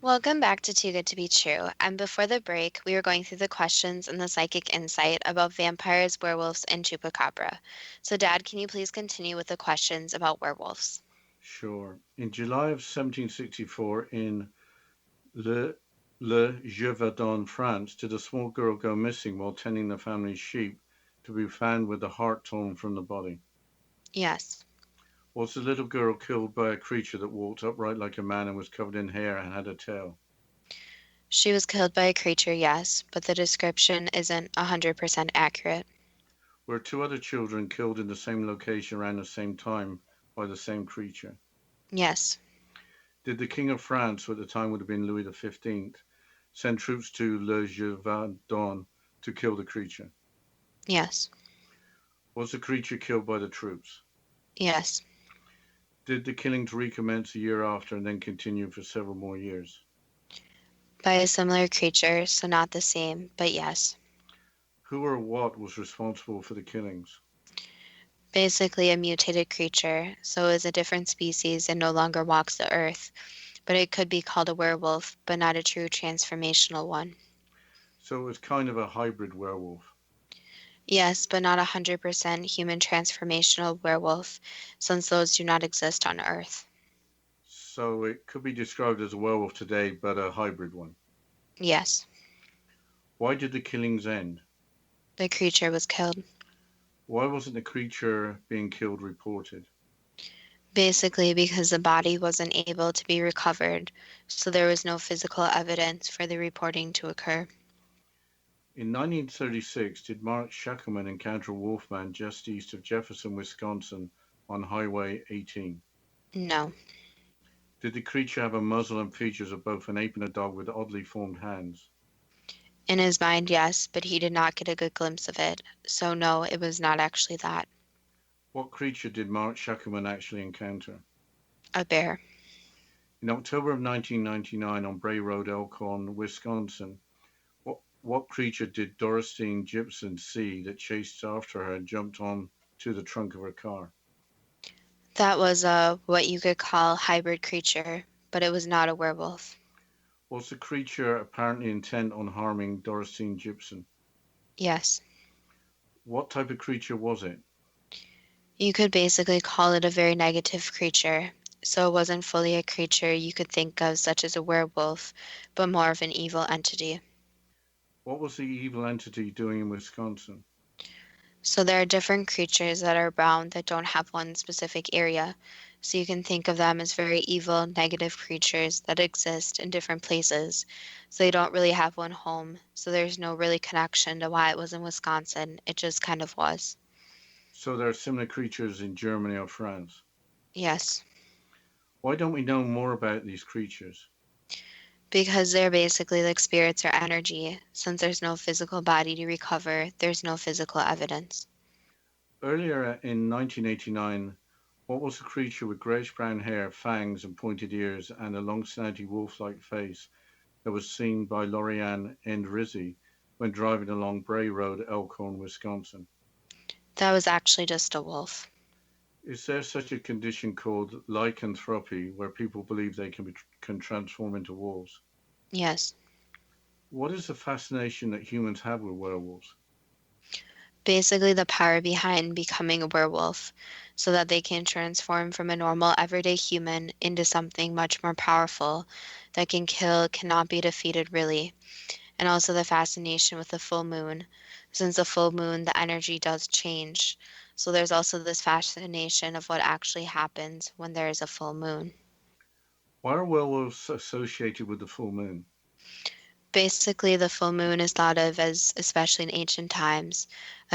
Welcome back to Too Good to Be True. And before the break, we were going through the questions and the psychic insight about vampires, werewolves, and chupacabra. So, Dad, can you please continue with the questions about werewolves? Sure. In July of 1764, in Le, Le Gévaudan, France, did a small girl go missing while tending the family's sheep to be found with the heart torn from the body? Yes. Was the little girl killed by a creature that walked upright like a man and was covered in hair and had a tail? She was killed by a creature, yes, but the description isn't 100% accurate. Were two other children killed in the same location around the same time by the same creature? Yes. Did the King of France, who at the time would have been Louis XV, send troops to Le Gévaudan to kill the creature? Yes. Was the creature killed by the troops? Yes. Did the killings recommence a year after and then continue for several more years? By a similar creature, so not the same, but yes. Who or what was responsible for the killings? Basically, a mutated creature, so is a different species and no longer walks the earth, but it could be called a werewolf, but not a true transformational one. So it was kind of a hybrid werewolf. Yes, but not 100% human transformational werewolf, since those do not exist on Earth. So it could be described as a werewolf today, but a hybrid one. Yes, Why did the killings end? the creature was killed. Why wasn't the creature being killed reported? Basically, because the body wasn't able to be recovered, so there was no physical evidence for the reporting to occur. In 1936, did Mark Shackleman encounter a wolfman just east of Jefferson, Wisconsin on Highway 18? No. Did the creature have a muzzle and features of both an ape and a dog with oddly formed hands? In his mind, yes, but he did not get a good glimpse of it, so no, it was not actually that. What creature did Mark Shackleman actually encounter? A bear. In October of 1999 on Bray Road, Elkhorn, Wisconsin, what creature did Dorothy Gibson see that chased after her and jumped on to the trunk of her car? That was a what you could call hybrid creature, but it was not a werewolf. Was the creature apparently intent on harming Dorothy Gibson? Yes. What type of creature was it? You could basically call it a very negative creature. So it wasn't fully a creature you could think of, such as a werewolf, but more of an evil entity. What was the evil entity doing in Wisconsin? So there are different creatures that are bound that don't have one specific area. So you can think of them as very evil, negative creatures that exist in different places. So they don't really have one home. So there's no really connection to why it was in Wisconsin. It just kind of was. So there are similar creatures in Germany or France. Yes. Why don't we know more about these creatures? Because they're basically like spirits or energy. Since there's no physical body to recover, there's no physical evidence. Earlier in 1989, what was the creature with greyish brown hair, fangs, and pointed ears, and a long, snouty, wolf-like face that was seen by Lorianne Endrizzi when driving along Bray Road, Elkhorn, Wisconsin? That was actually just a wolf. Is there such a condition called lycanthropy, where people believe they can transform into wolves? Yes. What is the fascination that humans have with werewolves? Basically, the power behind becoming a werewolf so that they can transform from a normal, everyday human into something much more powerful that can kill, cannot be defeated, really. And also the fascination with the full moon. Since the full moon, the energy does change. So there's also this fascination of what actually happens when there is a full moon. Why are werewolves associated with the full moon? Basically, the full moon is thought of as, especially in ancient times,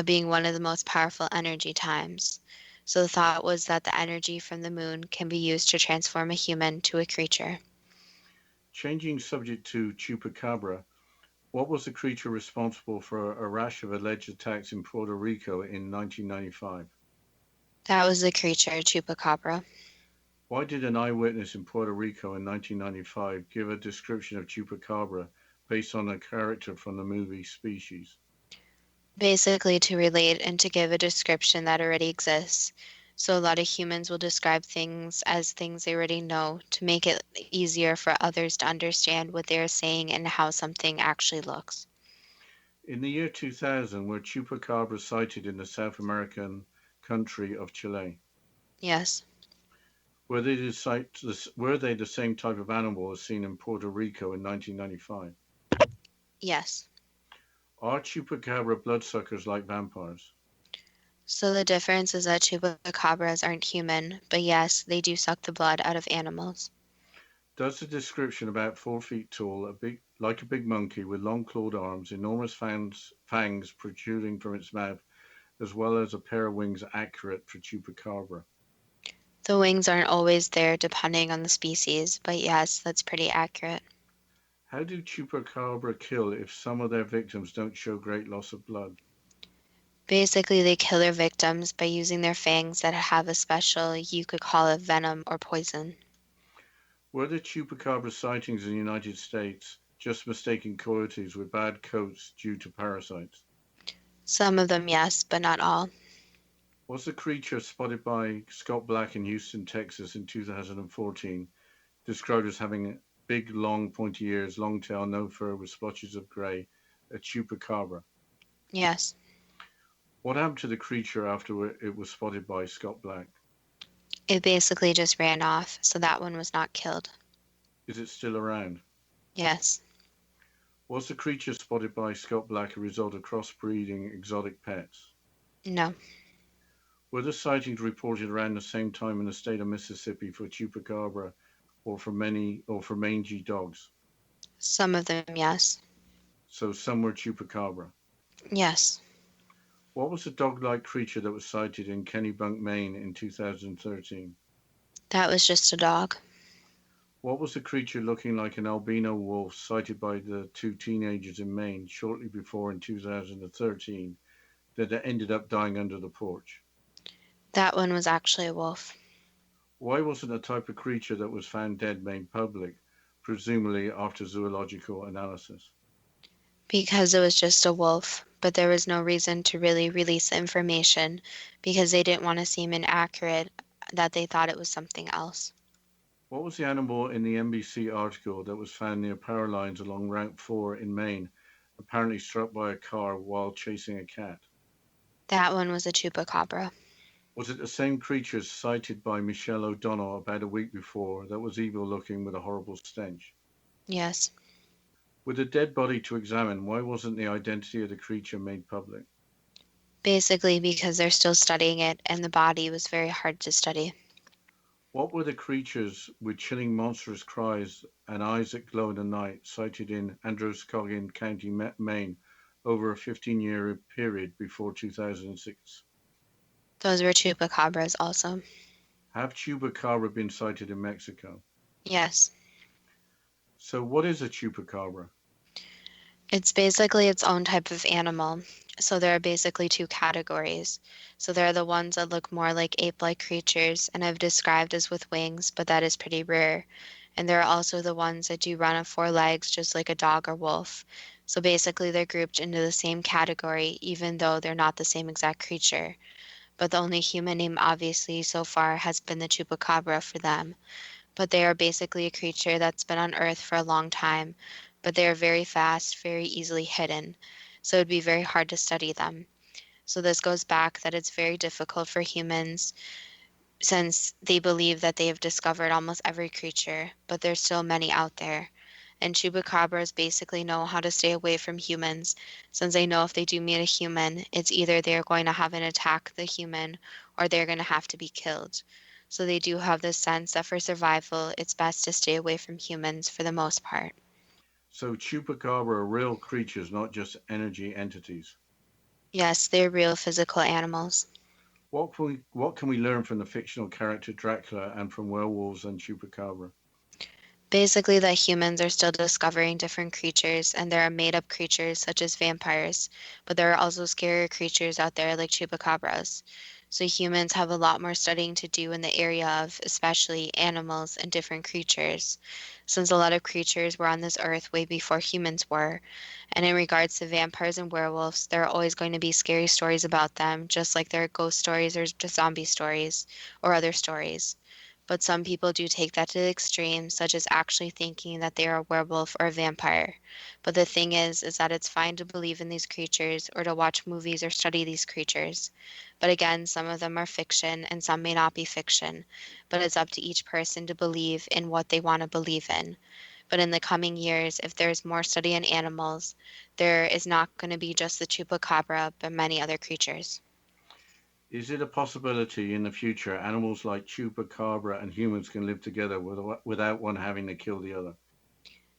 being one of the most powerful energy times. So the thought was that the energy from the moon can be used to transform a human to a creature. Changing subject to chupacabra, what was the creature responsible for a rash of alleged attacks in Puerto Rico in 1995? That was the creature, Chupacabra. Why did an eyewitness in Puerto Rico in 1995 give a description of chupacabra based on a character from the movie Species? Basically, to relate and to give a description that already exists. So a lot of humans will describe things as things they already know to make it easier for others to understand what they're saying and how something actually looks. In the year 2000, were chupacabras sighted in the South American country of Chile? Yes. Were they the same type of animal as seen in Puerto Rico in 1995? Yes. Are chupacabra bloodsuckers like vampires? So the difference is that chupacabras aren't human, but yes, they do suck the blood out of animals. Does the description about 4 feet tall, like a big monkey with long clawed arms, enormous fangs protruding from its mouth, as well as a pair of wings accurate for chupacabra? The wings aren't always there depending on the species, but yes, that's pretty accurate. How do chupacabra kill if some of their victims don't show great loss of blood? Basically, they kill their victims by using their fangs that have a special, you could call it venom or poison. Were the chupacabra sightings in the United States just mistaken coyotes with bad coats due to parasites? Some of them, yes, but not all. Was the creature spotted by Scott Black in Houston, Texas in 2014 described as having big, long, pointy ears, long tail, no fur, with splotches of grey, a chupacabra? Yes. What happened to the creature after it was spotted by Scott Black? It basically just ran off, so that one was not killed. Is it still around? Yes. Was the creature spotted by Scott Black a result of crossbreeding exotic pets? No. Were the sightings reported around the same time in the state of Mississippi for chupacabra or for mangy dogs? Some of them, yes. So some were chupacabra. Yes. What was the dog-like creature that was sighted in Kennebunk, Maine in 2013? That was just a dog. What was the creature looking like an albino wolf sighted by the two teenagers in Maine shortly before in 2013 that ended up dying under the porch? That one was actually a wolf. Why wasn't the type of creature that was found dead made public, presumably after zoological analysis? Because it was just a wolf, but there was no reason to really release the information because they didn't want to seem inaccurate that they thought it was something else. What was the animal in the NBC article that was found near power lines along Route 4 in Maine, apparently struck by a car while chasing a cat? That one was a chupacabra. Was it the same creature sighted by Michelle O'Donnell about a week before that was evil looking with a horrible stench? Yes. With a dead body to examine, why wasn't the identity of the creature made public? Basically because they're still studying it and the body was very hard to study. What were the creatures with chilling monstrous cries and eyes that glow in the night sighted in Androscoggin County, Maine over a 15-year period before 2006? Those were chupacabras also. Have chupacabra been sighted in Mexico? Yes. So what is a chupacabra? It's basically its own type of animal. So there are basically two categories. So there are the ones that look more like ape-like creatures and I've described as with wings, but that is pretty rare. And there are also the ones that do run on four legs just like a dog or wolf. So basically they're grouped into the same category even though they're not the same exact creature. But the only human name obviously so far has been the chupacabra for them. But they are basically a creature that's been on Earth for a long time, but they are very fast, very easily hidden, so it'd be very hard to study them. So this goes back that it's very difficult for humans since they believe that they have discovered almost every creature, but there's still many out there. And chupacabras basically know how to stay away from humans, since they know if they do meet a human, it's either they're going to have an attack the human or they're going to have to be killed. So they do have this sense that for survival, it's best to stay away from humans for the most part. So chupacabra are real creatures, not just energy entities. Yes, they're real physical animals. What can we learn from the fictional character Dracula and from werewolves and chupacabra? Basically, that humans are still discovering different creatures, and there are made up creatures such as vampires, but there are also scarier creatures out there like chupacabras. So humans have a lot more studying to do in the area of especially animals and different creatures, since a lot of creatures were on this earth way before humans were. And in regards to vampires and werewolves, there are always going to be scary stories about them, just like there are ghost stories or just zombie stories or other stories. But some people do take that to the extreme, such as actually thinking that they are a werewolf or a vampire. But the thing is that it's fine to believe in these creatures or to watch movies or study these creatures. But again, some of them are fiction and some may not be fiction. But it's up to each person to believe in what they want to believe in. But in the coming years, if there's more study in animals, there is not going to be just the chupacabra, but many other creatures. Is it a possibility in the future animals like chupacabra and humans can live together without one having to kill the other?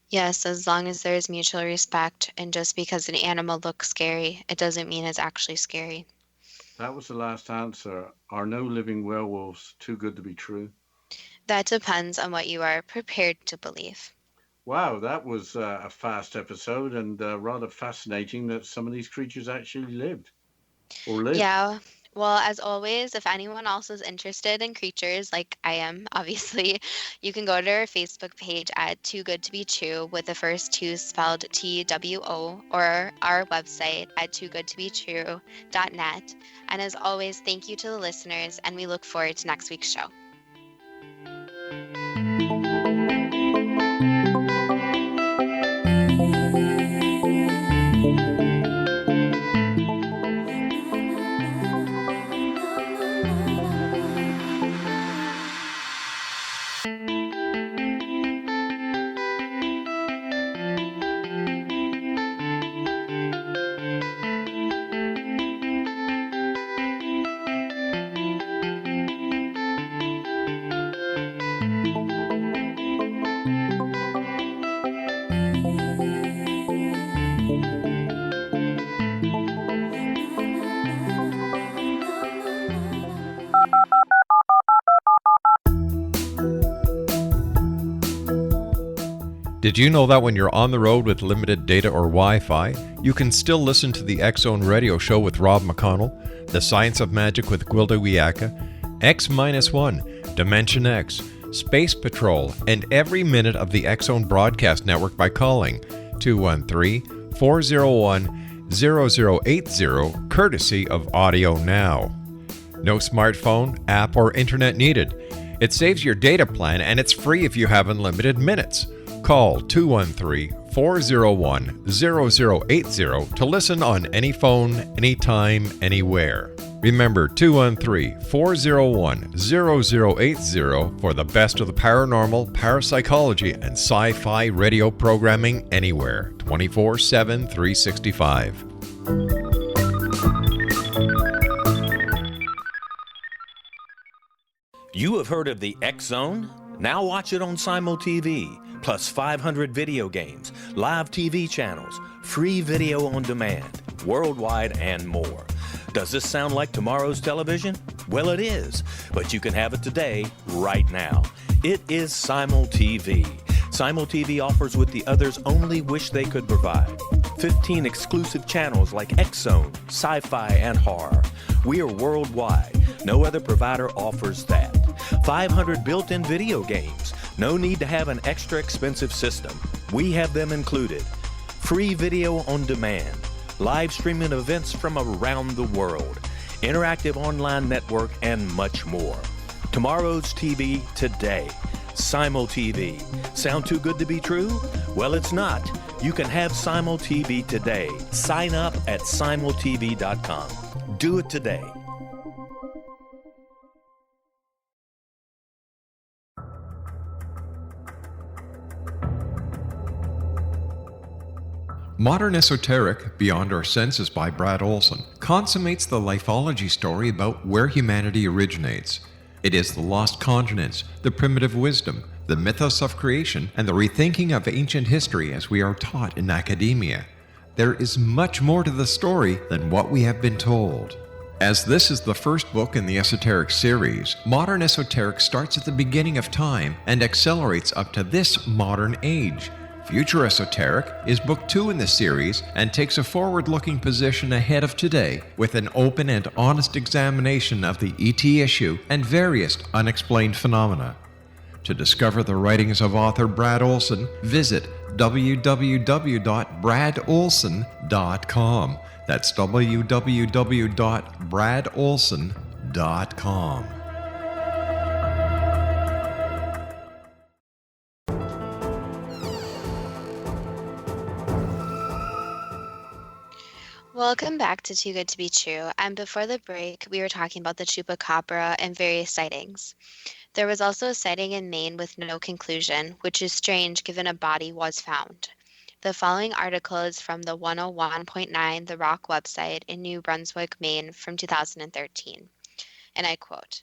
Yes, as long as there is mutual respect, and just because an animal looks scary, it doesn't mean it's actually scary. That was the last answer. Are no living werewolves too good to be true? That depends on what you are prepared to believe. Wow, that was a fast episode and rather fascinating that some of these creatures actually lived or live. Yeah, well, as always, if anyone else is interested in creatures like I am, obviously, you can go to our Facebook page at Too Good to Be True with the first two spelled TWO, or our website at toogoodtobetrue.net. And as always, thank you to the listeners, and we look forward to next week's show. Did you know that when you're on the road with limited data or Wi-Fi, you can still listen to the X-Zone Radio Show with Rob McConnell, The Science of Magic with Gwilda Wiyaka, X-1, Dimension X, Space Patrol, and every minute of the X-Zone broadcast network by calling 213-401-0080, courtesy of Audio Now. No smartphone, app, or internet needed. It saves your data plan and it's free if you have unlimited minutes. Call 213-401-0080 to listen on any phone, anytime, anywhere. Remember 213-401-0080 for the best of the paranormal, parapsychology, and sci-fi radio programming anywhere, 24/7, 365. You have heard of the X-Zone? Now watch it on Simul TV, plus 500 video games, live TV channels, free video on demand, worldwide, and more. Does this sound like tomorrow's television? Well, it is, but you can have it today, right now. It is Simul TV. Simul TV offers what the others only wish they could provide. 15 exclusive channels like X-Zone, Sci-Fi, and Horror. We are worldwide. No other provider offers that. 500 built-in video games. No need to have an extra expensive system. We have them included. Free video on demand. Live streaming events from around the world. Interactive online network, and much more. Tomorrow's TV today. Simul TV. Sound too good to be true? Well, it's not. You can have Simul TV today. Sign up at simultv.com. Do it today. Modern Esoteric, Beyond Our Senses by Brad Olson, consummates the lifology story about where humanity originates. It is the lost continents, the primitive wisdom, the mythos of creation, and the rethinking of ancient history as we are taught in academia. There is much more to the story than what we have been told. As this is the first book in the Esoteric series, Modern Esoteric starts at the beginning of time and accelerates up to this modern age, Future Esoteric is book 2 in the series and takes a forward-looking position ahead of today with an open and honest examination of the ET issue and various unexplained phenomena. To discover the writings of author Brad Olson, visit www.bradolson.com. That's www.bradolson.com. Welcome back to Too Good to Be True. And before the break, we were talking about the chupacabra and various sightings. There was also a sighting in Maine with no conclusion, which is strange given a body was found. The following article is from the 101.9 The Rock website in New Brunswick, Maine from 2013. And I quote,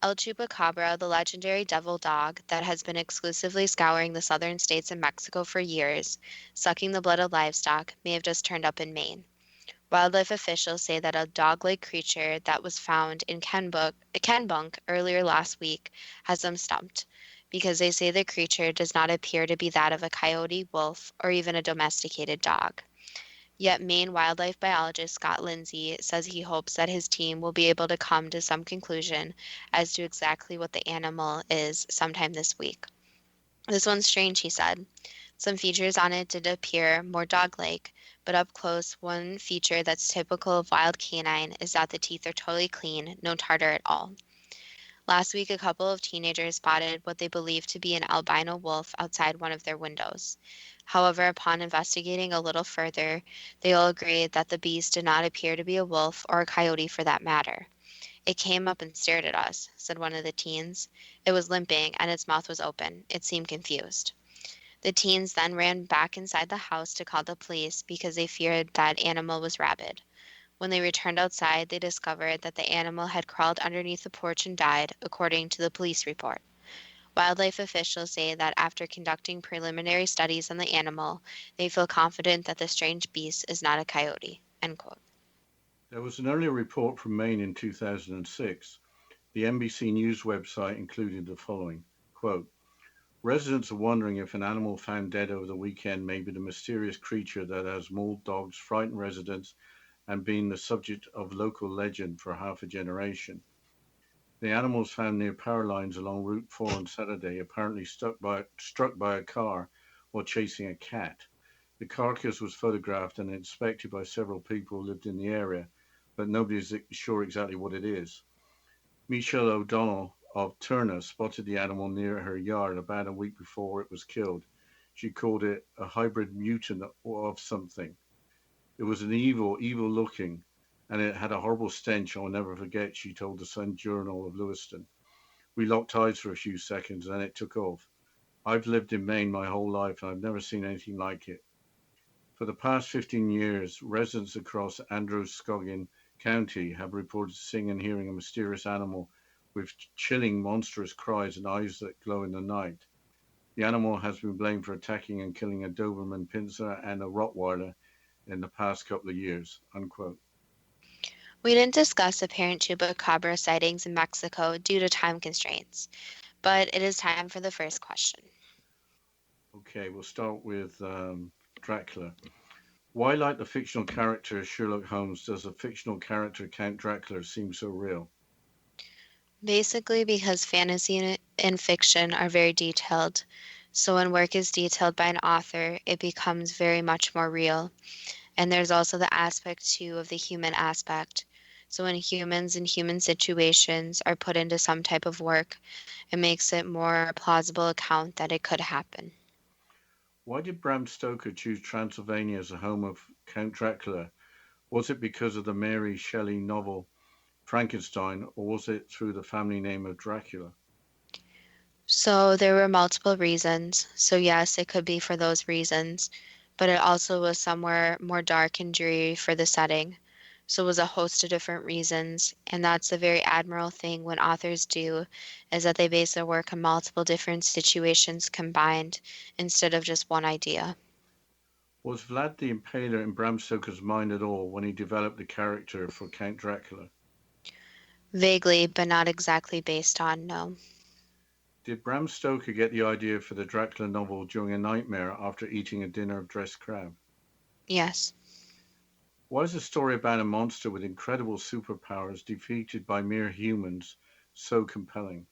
El Chupacabra, the legendary devil dog that has been exclusively scouring the southern states and Mexico for years, sucking the blood of livestock, may have just turned up in Maine. Wildlife officials say that a dog-like creature that was found in Kenbunk earlier last week has them stumped, because they say the creature does not appear to be that of a coyote, wolf, or even a domesticated dog. Yet Maine wildlife biologist Scott Lindsay says he hopes that his team will be able to come to some conclusion as to exactly what the animal is sometime this week. This one's strange, he said. Some features on it did appear more dog-like, but up close, one feature that's typical of wild canine is that the teeth are totally clean, no tartar at all. Last week, a couple of teenagers spotted what they believed to be an albino wolf outside one of their windows. However, upon investigating a little further, they all agreed that the beast did not appear to be a wolf or a coyote for that matter. It came up and stared at us, said one of the teens. It was limping and its mouth was open. It seemed confused. The teens then ran back inside the house to call the police because they feared that animal was rabid. When they returned outside, they discovered that the animal had crawled underneath the porch and died, according to the police report. Wildlife officials say that after conducting preliminary studies on the animal, they feel confident that the strange beast is not a coyote. End quote. There was an earlier report from Maine in 2006. The NBC News website included the following, quote, residents are wondering if an animal found dead over the weekend may be the mysterious creature that has mauled dogs, frightened residents, and been the subject of local legend for half a generation. The animal was found near power lines along Route 4 on Saturday, apparently struck by a car while chasing a cat. The carcass was photographed and inspected by several people who lived in the area, but nobody is sure exactly what it is. Michelle O'Donnell of Turner spotted the animal near her yard about a week before it was killed. She called it a hybrid mutant of something. It was an evil looking, and it had a horrible stench I'll never forget, she told the Sun Journal of Lewiston. We locked eyes for a few seconds, and then it took off. I've lived in Maine my whole life, and I've never seen anything like it. For the past 15 years, residents across Androscoggin County have reported seeing and hearing a mysterious animal with chilling, monstrous cries and eyes that glow in the night. The animal has been blamed for attacking and killing a Doberman Pinscher and a Rottweiler in the past couple of years, unquote. We didn't discuss apparent chupacabra sightings in Mexico due to time constraints, but it is time for the first question. Okay, we'll start with Dracula. Why, like the fictional character Sherlock Holmes, does the fictional character Count Dracula seem so real? Basically because fantasy and fiction are very detailed. So when work is detailed by an author, it becomes very much more real. And there's also the aspect too of the human aspect. So when humans in human situations are put into some type of work, it makes it more plausible account that it could happen. Why did Bram Stoker choose Transylvania as the home of Count Dracula? Was it because of the Mary Shelley novel Frankenstein, or was it through the family name of Dracula? So there were multiple reasons. So yes, it could be for those reasons, but it also was somewhere more dark and dreary for the setting. So it was a host of different reasons, and that's the very admirable thing when authors do, is that they base their work on multiple different situations combined instead of just one idea. Was Vlad the Impaler in Bram Stoker's mind at all when he developed the character for Count Dracula? Vaguely, but not exactly based on, no. Did Bram Stoker get the idea for the Dracula novel during a nightmare after eating a dinner of dressed crab? Yes. Why is a story about a monster with incredible superpowers defeated by mere humans so compelling?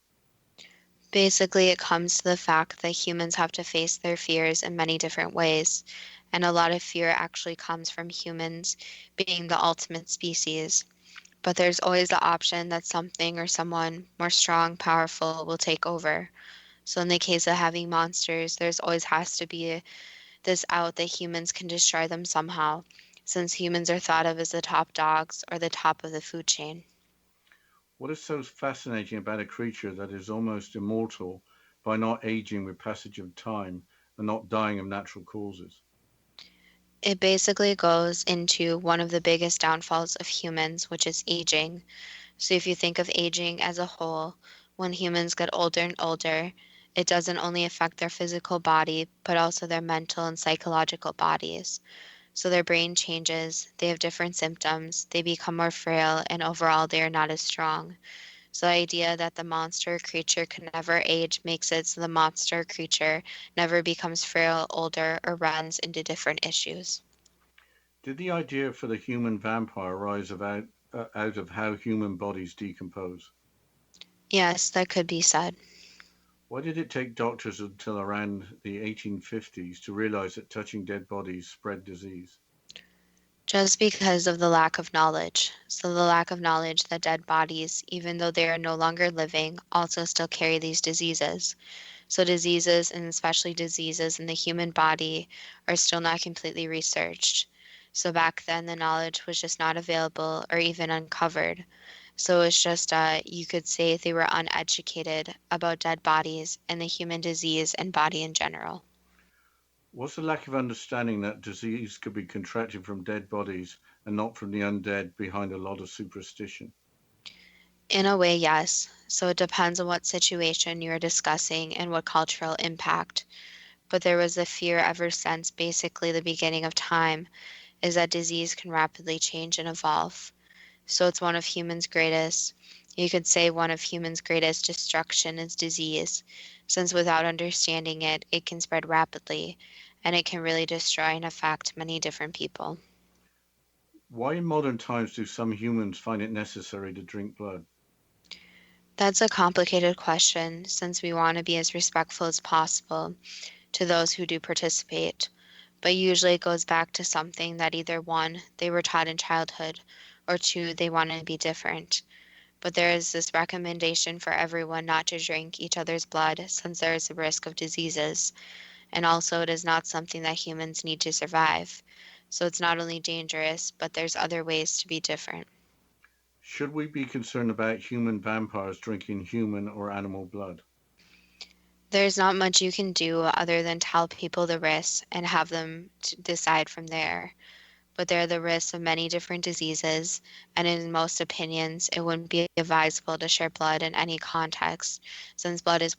Basically, it comes to the fact that humans have to face their fears in many different ways, and a lot of fear actually comes from humans being the ultimate species. But there's always the option that something or someone more strong, powerful will take over. So in the case of having monsters, there's always has to be this out that humans can destroy them somehow, since humans are thought of as the top dogs or the top of the food chain. What is so fascinating about a creature that is almost immortal by not aging with passage of time and not dying of natural causes? It basically goes into one of the biggest downfalls of humans, which is aging. So if you think of aging as a whole, when humans get older and older, it doesn't only affect their physical body, but also their mental and psychological bodies. So their brain changes, they have different symptoms, they become more frail, and overall they are not as strong. So the idea that the monster creature can never age makes it so the monster creature never becomes frail, older, or runs into different issues. Did the idea for the human vampire rise out of how human bodies decompose? Yes, that could be said. Why did it take doctors until around the 1850s to realize that touching dead bodies spread disease? Just because of the lack of knowledge. So, the lack of knowledge that dead bodies, even though they are no longer living, also still carry these diseases. So, diseases, and especially diseases in the human body, are still not completely researched. So, back then, the knowledge was just not available or even uncovered. So, it's just, you could say they were uneducated about dead bodies and the human disease and body in general. Was the lack of understanding that disease could be contracted from dead bodies and not from the undead behind a lot of superstition? In a way, yes. So it depends on what situation you're discussing and what cultural impact. But there was a fear ever since basically the beginning of time is that disease can rapidly change and evolve. So it's one of humans' greatest, you could say one of humans' greatest destruction is disease, since without understanding it, it can spread rapidly and it can really destroy and affect many different people. Why in modern times do some humans find it necessary to drink blood? That's a complicated question since we want to be as respectful as possible to those who do participate, but usually it goes back to something that either one, they were taught in childhood, or two, they want to be different. But there is this recommendation for everyone not to drink each other's blood since there is a risk of diseases, and also it is not something that humans need to survive. So it's not only dangerous, but there's other ways to be different. Should we be concerned about human vampires drinking human or animal blood? There's not much you can do other than tell people the risks and have them decide from there. But there are the risks of many different diseases, and in most opinions, it wouldn't be advisable to share blood in any context, since blood is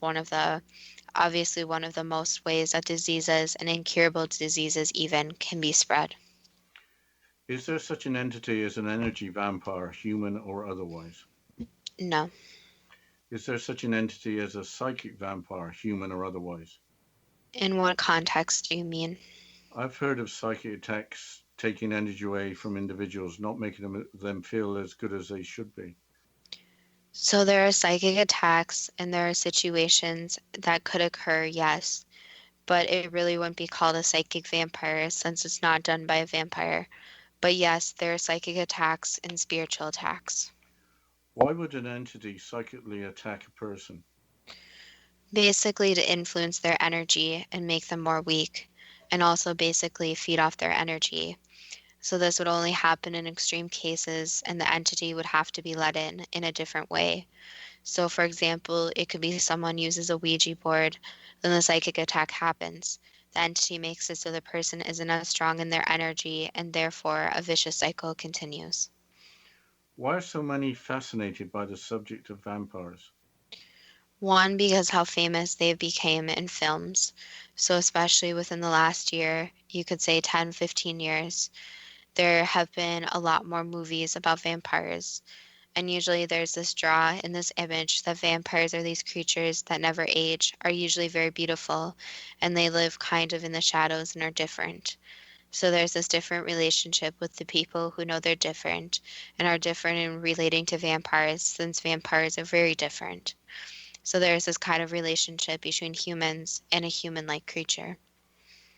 obviously one of the most ways that diseases and incurable diseases even can be spread. Is there such an entity as an energy vampire, human or otherwise? No. Is there such an entity as a psychic vampire, human or otherwise? In what context do you mean? I've heard of psychic attacks taking energy away from individuals, not making them feel as good as they should be. So there are psychic attacks and there are situations that could occur, yes, but it really wouldn't be called a psychic vampire since it's not done by a vampire. But yes, there are psychic attacks and spiritual attacks. Why would an entity psychically attack a person? Basically to influence their energy and make them more weak, and also basically feed off their energy. So this would only happen in extreme cases, and the entity would have to be let in a different way. So for example, it could be someone uses a Ouija board, then the psychic attack happens. The entity makes it so the person isn't as strong in their energy, and therefore a vicious cycle continues. Why are so many fascinated by the subject of vampires? One, because how famous they became in films. So especially within the last year, you could say 10, 15 years, there have been a lot more movies about vampires. And usually there's this draw in this image that vampires are these creatures that never age, are usually very beautiful, and they live kind of in the shadows and are different. So there's this different relationship with the people who know they're different and are different in relating to vampires, since vampires are very different. So there's this kind of relationship between humans and a human-like creature.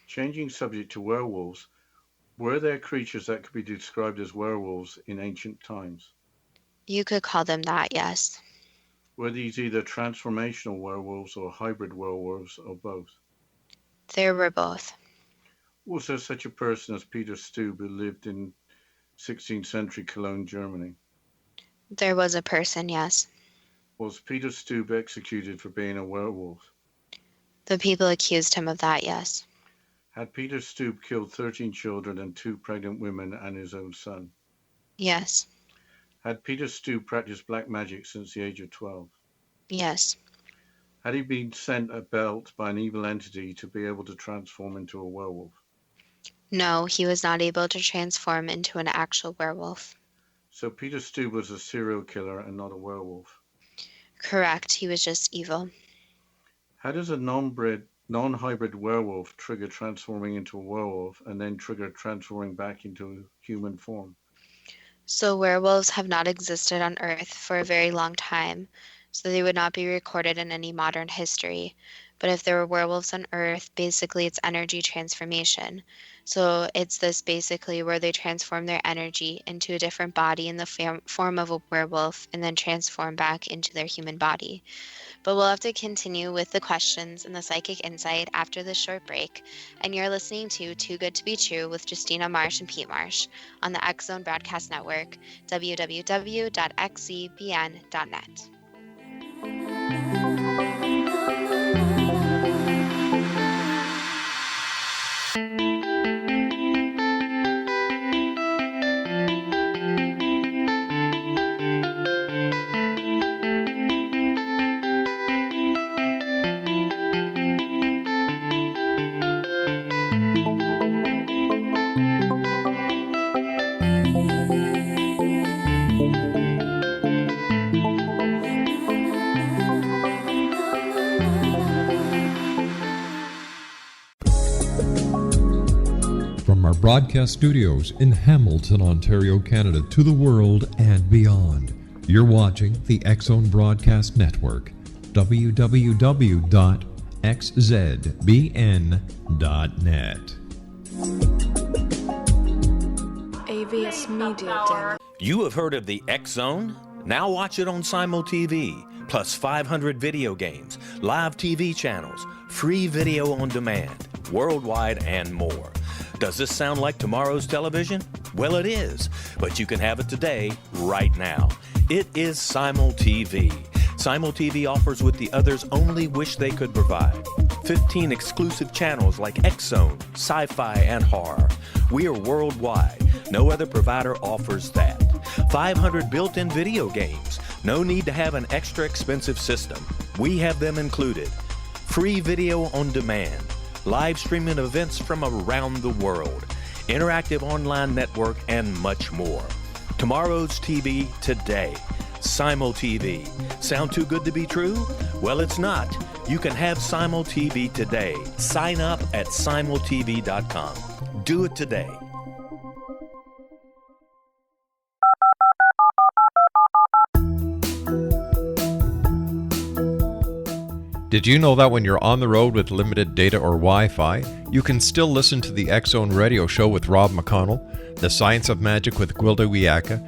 Changing subject to werewolves, were there creatures that could be described as werewolves in ancient times? You could call them that, yes. Were these either transformational werewolves or hybrid werewolves or both? There were both. Was there such a person as Peter Stube who lived in 16th century Cologne, Germany? There was a person, yes. Was Peter Stube executed for being a werewolf? The people accused him of that, yes. Had Peter Stube killed 13 children and 2 pregnant women and his own son? Yes. Had Peter Stube practiced black magic since the age of 12? Yes. Had he been sent a belt by an evil entity to be able to transform into a werewolf? No, he was not able to transform into an actual werewolf. So Peter Stube was a serial killer and not a werewolf? Correct, he was just evil. How does a non-hybrid werewolf trigger transforming into a werewolf and then trigger transforming back into human form? So werewolves have not existed on Earth for a very long time, so they would not be recorded in any modern history. But if there were werewolves on Earth, basically it's energy transformation. So it's this basically where they transform their energy into a different body in the form of a werewolf and then transform back into their human body. But we'll have to continue with the questions and the psychic insight after this short break. And you're listening to Too Good to Be True with Justina Marsh and Pete Marsh on the X Zone Broadcast Network, www.xzbn.net. From our broadcast studios in Hamilton, Ontario, Canada, to the world and beyond, you're watching the X Zone Broadcast Network, www.xzbn.net. AVS Media Den. You have heard of the X Zone? Now watch it on Simul TV, plus 500 video games, live TV channels, free video on demand, worldwide, and more. Does this sound like tomorrow's television? Well, it is, but you can have it today, right now. It is Simul TV. Simul TV offers what the others only wish they could provide. 15 exclusive channels like X-Zone, Sci-Fi, and Horror. We are worldwide. No other provider offers that. 500 built-in video games. No need to have an extra expensive system. We have them included. Free video on demand. Live streaming events from around the world. Interactive online network, and much more. Tomorrow's TV today. Simul TV. Sound too good to be true? Well, it's not. You can have Simul TV today. Sign up at simultv.com. Do it today. Did you know that when you're on the road with limited data or Wi-Fi, you can still listen to the X Zone Radio Show with Rob McConnell, The Science of Magic with Gwilda Wiyaka,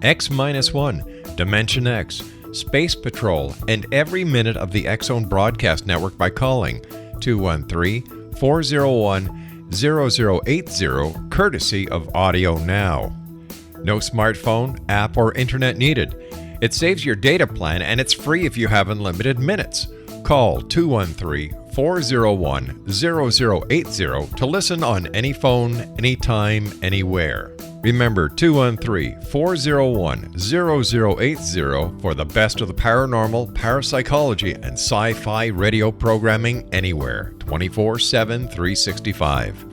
X-1, Dimension X, Space Patrol, and every minute of the X Zone Broadcast Network by calling 213-401-0080, courtesy of Audio Now. No smartphone, app, or internet needed. It saves your data plan and it's free if you have unlimited minutes. Call 213-401-0080 to listen on any phone, anytime, anywhere. Remember 213-401-0080 for the best of the paranormal, parapsychology, and sci-fi radio programming anywhere, 24/7, 365.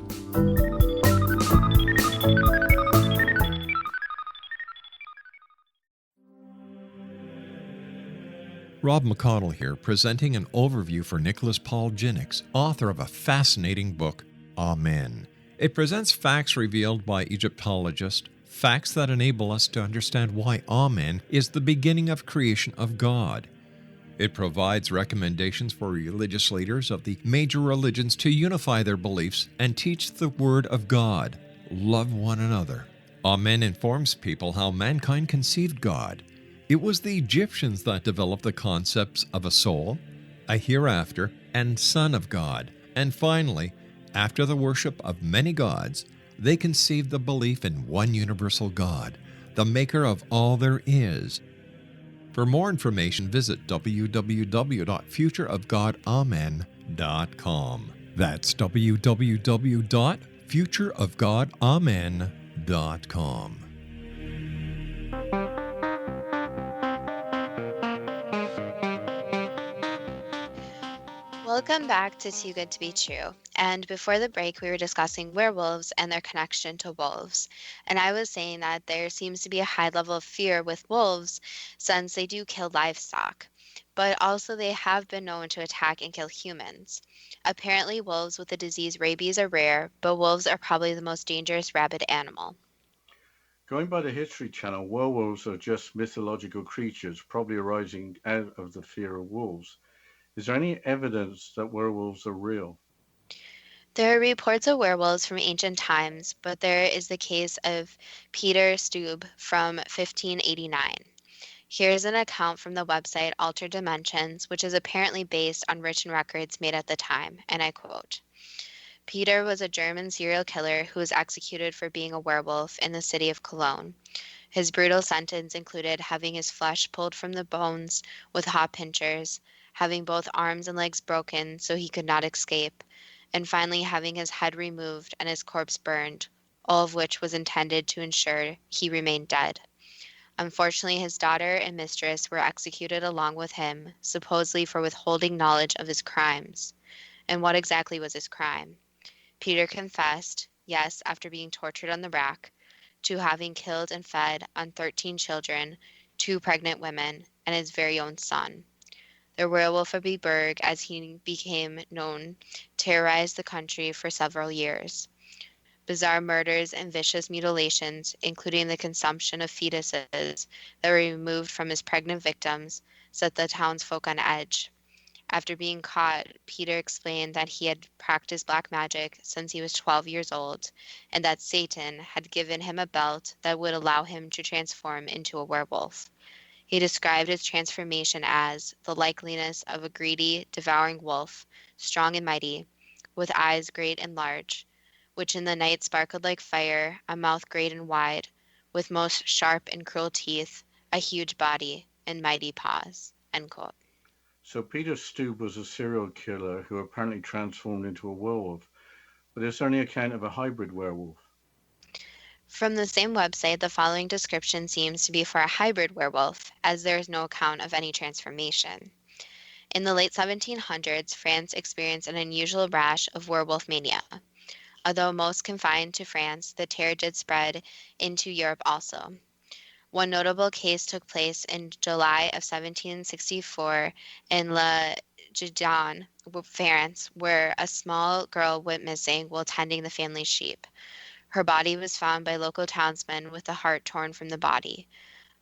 Rob McConnell here, presenting an overview for Nicholas Paul Jennings, author of a fascinating book, Amen. It presents facts revealed by Egyptologists, facts that enable us to understand why Amen is the beginning of creation of God. It provides recommendations for religious leaders of the major religions to unify their beliefs and teach the Word of God. Love one another. Amen informs people how mankind conceived God. It was the Egyptians that developed the concepts of a soul, a hereafter, and Son of God. And finally, after the worship of many gods, they conceived the belief in one universal God, the maker of all there is. For more information, visit www.futureofgodamen.com. That's www.futureofgodamen.com. Welcome back to Too Good to Be True. And before the break, we were discussing werewolves and their connection to wolves. And I was saying that there seems to be a high level of fear with wolves since they do kill livestock. But also, they have been known to attack and kill humans. Apparently, wolves with the disease rabies are rare, but wolves are probably the most dangerous rabid animal. Going by the History Channel, werewolves are just mythological creatures, probably arising out of the fear of wolves. Is there any evidence that werewolves are real? There are reports of werewolves from ancient times, but there is the case of Peter Stube from 1589. Here's an account from the website Altered Dimensions, which is apparently based on written records made at the time, and I quote, Peter was a German serial killer who was executed for being a werewolf in the city of Cologne. His brutal sentence included having his flesh pulled from the bones with hot pincers, having both arms and legs broken so he could not escape, and finally having his head removed and his corpse burned, all of which was intended to ensure he remained dead. Unfortunately, his daughter and mistress were executed along with him, supposedly for withholding knowledge of his crimes. And what exactly was his crime? Peter confessed, yes, after being tortured on the rack, to having killed and fed on 13 children, 2 pregnant women, and his very own son. The werewolf of Berg, as he became known, terrorized the country for several years. Bizarre murders and vicious mutilations, including the consumption of fetuses that were removed from his pregnant victims, set the townsfolk on edge. After being caught, Peter explained that he had practiced black magic since he was 12 years old, and that Satan had given him a belt that would allow him to transform into a werewolf. He described his transformation as the likeliness of a greedy, devouring wolf, strong and mighty, with eyes great and large, which in the night sparkled like fire, a mouth great and wide, with most sharp and cruel teeth, a huge body, and mighty paws. End quote. So Peter Stube was a serial killer who apparently transformed into a werewolf, but is there any account of a hybrid werewolf? From the same website, the following description seems to be for a hybrid werewolf, as there is no account of any transformation. In the late 1700s, France experienced an unusual rash of werewolf mania. Although most confined to France, the terror did spread into Europe also. One notable case took place in July of 1764 in La Gijon, France, where a small girl went missing while tending the family sheep. Her body was found by local townsmen with the heart torn from the body.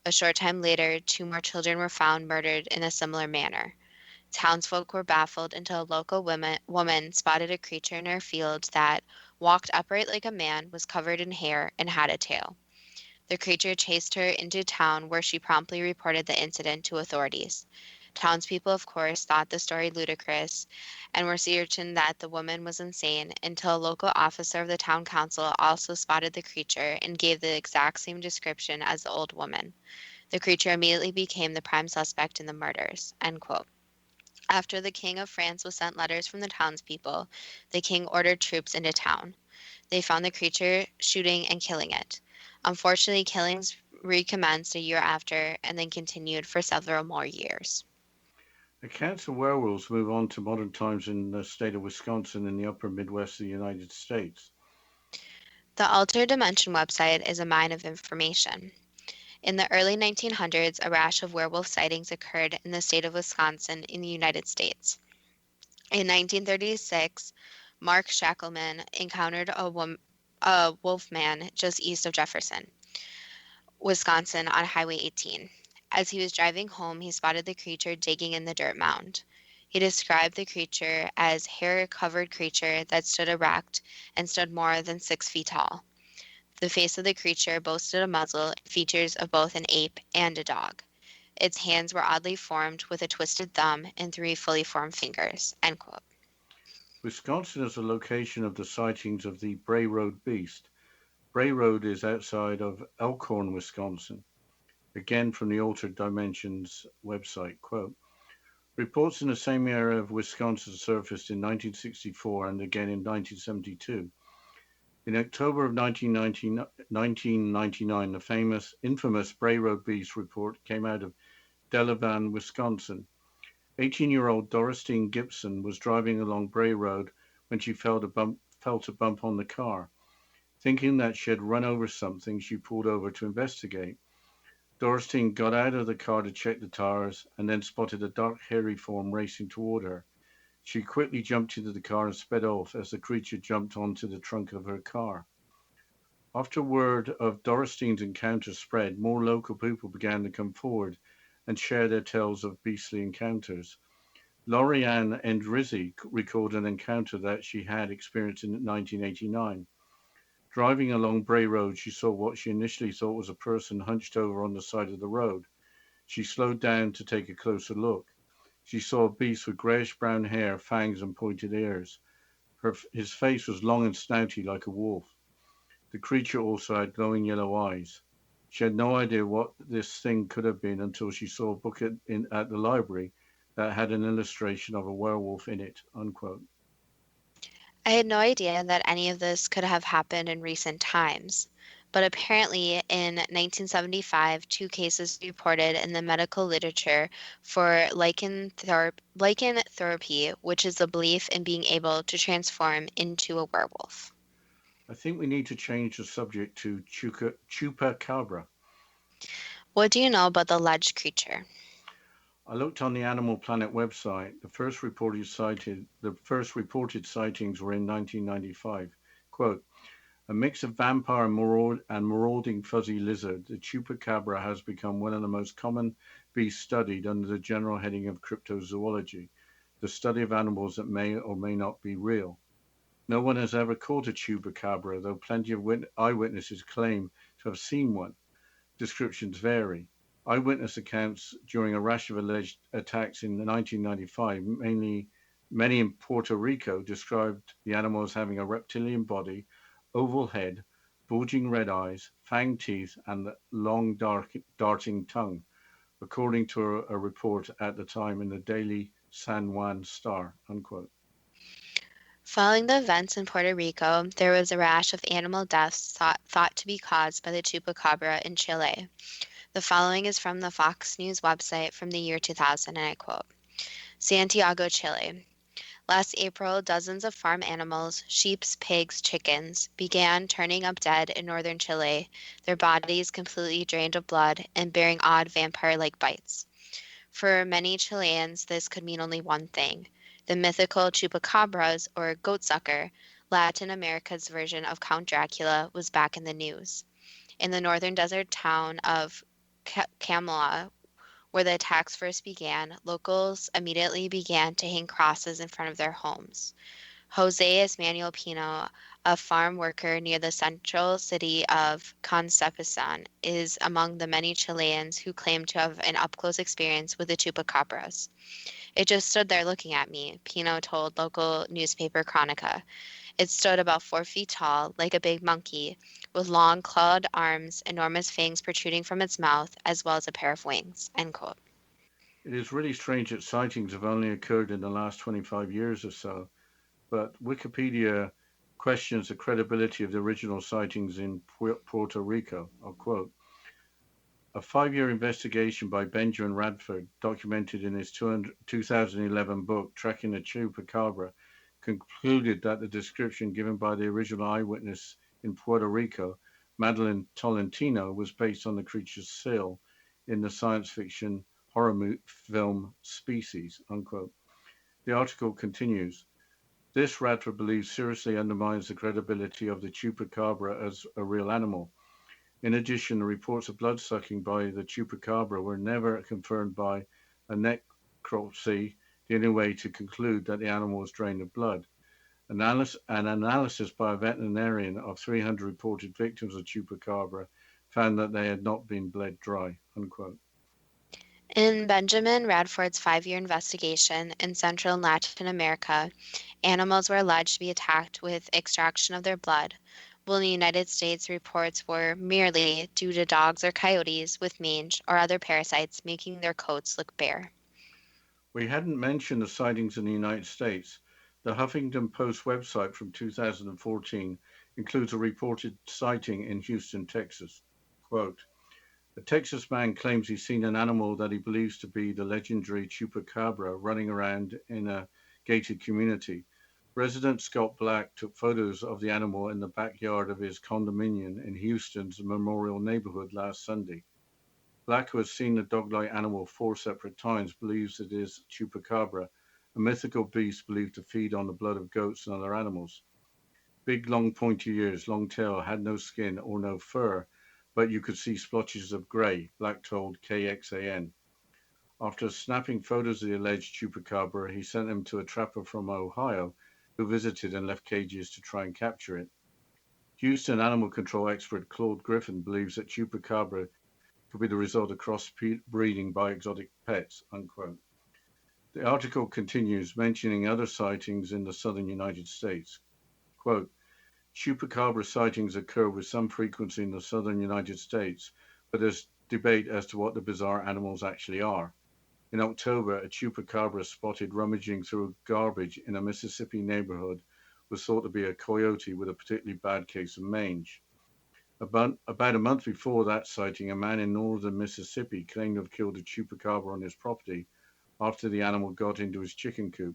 A short time later, 2 more children were found murdered in a similar manner. Townsfolk were baffled until a local woman spotted a creature in her field that walked upright like a man, was covered in hair, and had a tail. The creature chased her into town, where she promptly reported the incident to authorities. Townspeople, of course, thought the story ludicrous and were certain that the woman was insane until a local officer of the town council also spotted the creature and gave the exact same description as the old woman. The creature immediately became the prime suspect in the murders. End quote. After the King of France was sent letters from the townspeople, the king ordered troops into town. They found the creature, shooting and killing it. Unfortunately, killings recommenced a year after and then continued for several more years. Accounts of werewolves move on to modern times in the state of Wisconsin in the upper Midwest of the United States. The Altered Dimension website is a mine of information. In the early 1900s, a rash of werewolf sightings occurred in the state of Wisconsin in the United States. In 1936, Mark Shackleman encountered a wolf man just east of Jefferson, Wisconsin on Highway 18. As he was driving home, he spotted the creature digging in the dirt mound. He described the creature as hair-covered creature that stood erect and stood more than 6 feet tall. The face of the creature boasted a muzzle and features of both an ape and a dog. Its hands were oddly formed with a twisted thumb and 3 fully formed fingers. End quote. Wisconsin is the location of the sightings of the Bray Road beast. Bray Road is outside of Elkhorn, Wisconsin. Again from the Altered Dimensions website, quote, reports in the same area of Wisconsin surfaced in 1964 and again in 1972. In October of 1999, the infamous Bray Road Beast report came out of Delavan, Wisconsin. 18-year-old Dorothy Gibson was driving along Bray Road when she felt a bump on the car. Thinking that she had run over something, she pulled over to investigate. Dorothy got out of the car to check the tires and then spotted a dark, hairy form racing toward her. She quickly jumped into the car and sped off as the creature jumped onto the trunk of her car. After word of Dorothy's encounter spread, more local people began to come forward and share their tales of beastly encounters. Lorianne Endrizzi recalled an encounter that she had experienced in 1989. Driving along Bray Road, she saw what she initially thought was a person hunched over on the side of the road. She slowed down to take a closer look. She saw a beast with greyish-brown hair, fangs, and pointed ears. His face was long and snouty like a wolf. The creature also had glowing yellow eyes. She had no idea what this thing could have been until she saw a book at the library that had an illustration of a werewolf in it. Unquote. I had no idea that any of this could have happened in recent times, but apparently in 1975, 2 cases reported in the medical literature for lycanthropy, which is the belief in being able to transform into a werewolf. I think we need to change the subject to chupacabra. What do you know about the alleged creature? I looked on the Animal Planet website. The first reported sightings were in 1995. Quote, a mix of vampire and marauding fuzzy lizard, the chupacabra has become one of the most common beasts studied under the general heading of cryptozoology, the study of animals that may or may not be real. No one has ever caught a chupacabra, though plenty of eyewitnesses claim to have seen one. Descriptions vary. Eyewitness accounts during a rash of alleged attacks in 1995, many in Puerto Rico, described the animal as having a reptilian body, oval head, bulging red eyes, fanged teeth, and long darting tongue, according to a report at the time in the Daily San Juan Star. Unquote. Following the events in Puerto Rico, there was a rash of animal deaths thought to be caused by the chupacabra in Chile. The following is from the Fox News website from the year 2000, and I quote, Santiago, Chile. Last April, dozens of farm animals, sheep, pigs, chickens, began turning up dead in northern Chile, their bodies completely drained of blood and bearing odd vampire-like bites. For many Chileans, this could mean only one thing. The mythical chupacabras, or goatsucker, Latin America's version of Count Dracula, was back in the news. In the northern desert town of Camela, where the attacks first began, locals immediately began to hang crosses in front of their homes. Jose Manuel Pino, a farm worker near the central city of Concepcion, is among the many Chileans who claim to have an up-close experience with the chupacabras. It just stood there looking at me, Pino told local newspaper Chronica. It stood about 4 feet tall, like a big monkey, with long clawed arms, enormous fangs protruding from its mouth, as well as a pair of wings. End quote. It is really strange that sightings have only occurred in the last 25 years or so, but Wikipedia questions the credibility of the original sightings in Puerto Rico. I'll quote, a 5-year investigation by Benjamin Radford, documented in his 2011 book, Tracking the Chupacabra, concluded that the description given by the original eyewitness in Puerto Rico Madeline Tolentino was based on the creature's seal in the science fiction horror film Species, unquote. The article continues. This Radford believes seriously undermines the credibility of the chupacabra as a real animal. In addition, the reports of blood-sucking by the chupacabra were never confirmed by a necropsy, the only way to conclude that the animal was drained of blood. An analysis by a veterinarian of 300 reported victims of chupacabra found that they had not been bled dry, unquote. In Benjamin Radford's 5-year investigation in Central and Latin America, animals were alleged to be attacked with extraction of their blood, while in the United States reports were merely due to dogs or coyotes with mange or other parasites making their coats look bare. We hadn't mentioned the sightings in the United States. The Huffington Post website from 2014 includes a reported sighting in Houston, Texas. Quote, a Texas man claims he's seen an animal that he believes to be the legendary chupacabra running around in a gated community. Resident Scott Black took photos of the animal in the backyard of his condominium in Houston's Memorial neighborhood last Sunday. Black, who has seen the dog-like animal 4 separate times, believes it is chupacabra, a mythical beast believed to feed on the blood of goats and other animals. Big, long, pointy ears, long tail, had no skin or no fur, but you could see splotches of grey, Black told KXAN. After snapping photos of the alleged chupacabra, he sent them to a trapper from Ohio who visited and left cages to try and capture it. Houston animal control expert Claude Griffin believes that chupacabra could be the result of cross-breeding by exotic pets, unquote. The article continues, mentioning other sightings in the southern United States. Quote, chupacabra sightings occur with some frequency in the southern United States, but there's debate as to what the bizarre animals actually are. In October, a chupacabra spotted rummaging through garbage in a Mississippi neighborhood was thought to be a coyote with a particularly bad case of mange. About a month before that sighting, a man in northern Mississippi claimed to have killed a chupacabra on his property after the animal got into his chicken coop.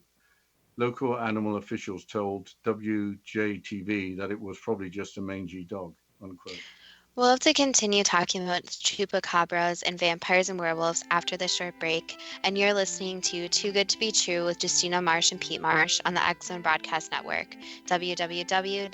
Local animal officials told WJTV that it was probably just a mangy dog, unquote. We'll have to continue talking about chupacabras and vampires and werewolves after this short break, and you're listening to Too Good to Be True with Justina Marsh and Pete Marsh on the X-Zone Broadcast Network, www.xzbn.net.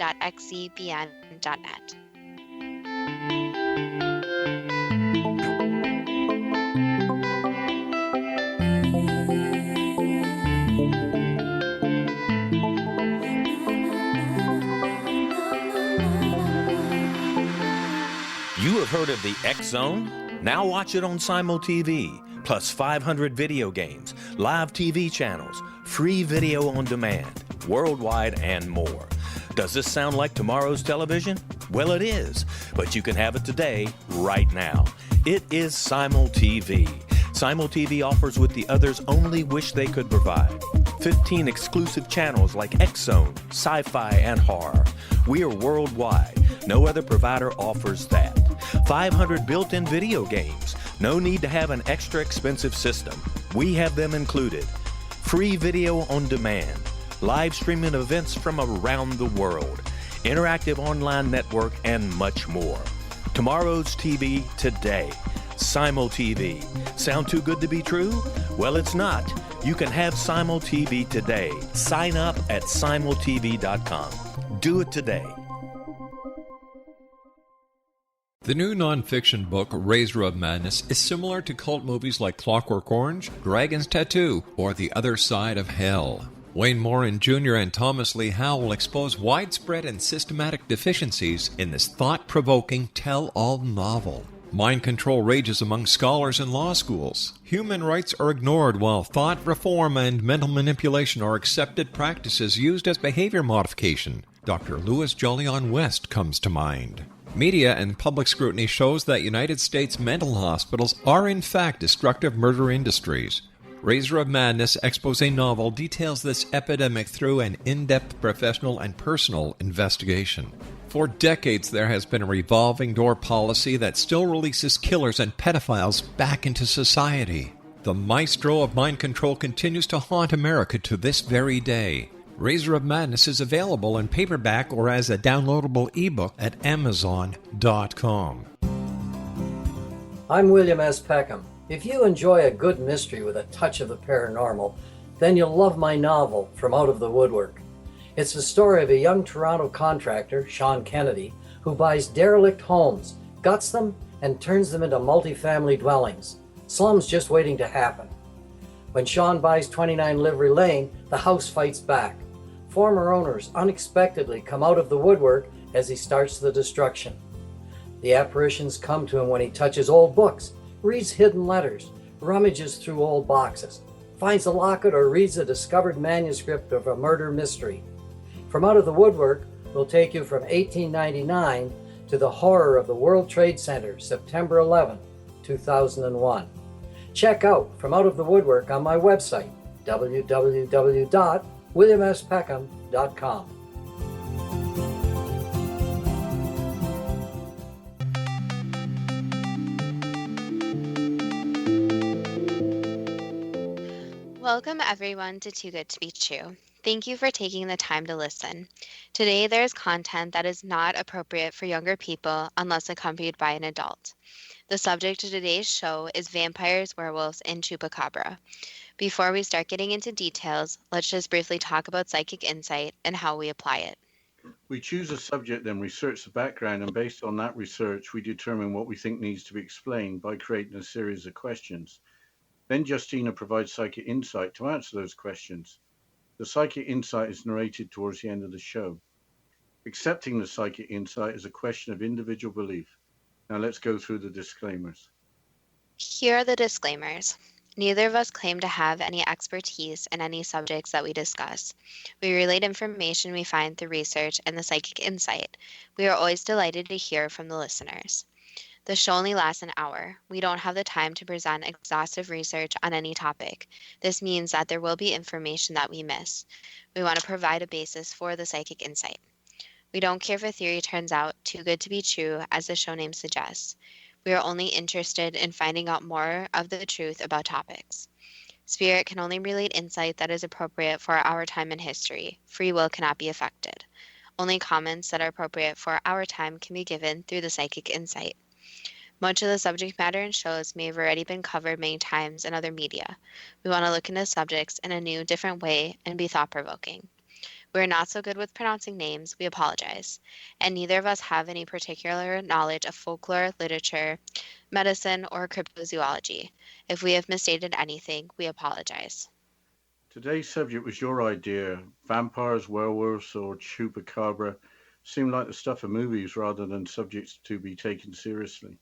You have heard of the X-Zone? Now watch it on Simul TV, plus 500 video games, live TV channels, free video on demand, worldwide, and more. Does this sound like tomorrow's television? Well, it is, but you can have it today, right now. It is Simul TV. Simul TV offers what the others only wish they could provide. 15 exclusive channels like X-Zone, Sci-Fi, and Horror. We are worldwide. No other provider offers that. 500 built-in video games. No need to have an extra expensive system. We have them included. Free video on demand. Live streaming events from around the world. Interactive online network, and much more. Tomorrow's TV today. Simul TV. Sound too good to be true? Well, it's not. You can have Simul TV today. Sign up at simultv.com. Do it today. The new nonfiction book, Razor of Madness, is similar to cult movies like Clockwork Orange, Dragon's Tattoo, or The Other Side of Hell. Wayne Morin Jr. and Thomas Lee Howe will expose widespread and systematic deficiencies in this thought-provoking tell-all novel. Mind control rages among scholars in law schools. Human rights are ignored while thought reform and mental manipulation are accepted practices used as behavior modification. Dr. Louis Jolyon West comes to mind. Media and public scrutiny shows that United States mental hospitals are in fact destructive murder industries. Razor of Madness expose novel details this epidemic through an in-depth professional and personal investigation. For decades, there has been a revolving door policy that still releases killers and pedophiles back into society. The maestro of mind control continues to haunt America to this very day. Razor of Madness is available in paperback or as a downloadable ebook at Amazon.com. I'm William S. Peckham. If you enjoy a good mystery with a touch of the paranormal, then you'll love my novel, From Out of the Woodwork. It's the story of a young Toronto contractor, Sean Kennedy, who buys derelict homes, guts them, and turns them into multifamily dwellings. Slums just waiting to happen. When Sean buys 29 Livery Lane, the house fights back. Former owners unexpectedly come out of the woodwork as he starts the destruction. The apparitions come to him when he touches old books, reads hidden letters, rummages through old boxes, finds a locket, or reads a discovered manuscript of a murder mystery. From Out of the Woodwork will take you from 1899 to the horror of the World Trade Center, September 11, 2001. Check out From Out of the Woodwork on my website, www.williamspeckham.com. Welcome everyone to Too Good to Be True. Thank you for taking the time to listen. Today there is content that is not appropriate for younger people unless accompanied by an adult. The subject of today's show is vampires, werewolves, and chupacabra. Before we start getting into details, let's just briefly talk about psychic insight and how we apply it. We choose a subject, then research the background, and based on that research, we determine what we think needs to be explained by creating a series of questions. Then Justina provides psychic insight to answer those questions. The psychic insight is narrated towards the end of the show. Accepting the psychic insight is a question of individual belief. Now let's go through the disclaimers. Here are the disclaimers. Neither of us claim to have any expertise in any subjects that we discuss. We relate information we find through research and the psychic insight. We are always delighted to hear from the listeners. The show only lasts an hour. We don't have the time to present exhaustive research on any topic. This means that there will be information that we miss. We want to provide a basis for the psychic insight. We don't care if a theory turns out too good to be true, as the show name suggests. We are only interested in finding out more of the truth about topics. Spirit can only relate insight that is appropriate for our time in history. Free will cannot be affected. Only comments that are appropriate for our time can be given through the psychic insight. Much of the subject matter in shows may have already been covered many times in other media. We want to look into subjects in a new, different way and be thought-provoking. We're not so good with pronouncing names, we apologize. And neither of us have any particular knowledge of folklore, literature, medicine, or cryptozoology. If we have misstated anything, we apologize. Today's subject was your idea. Vampires, werewolves, or chupacabra seem like the stuff of movies rather than subjects to be taken seriously.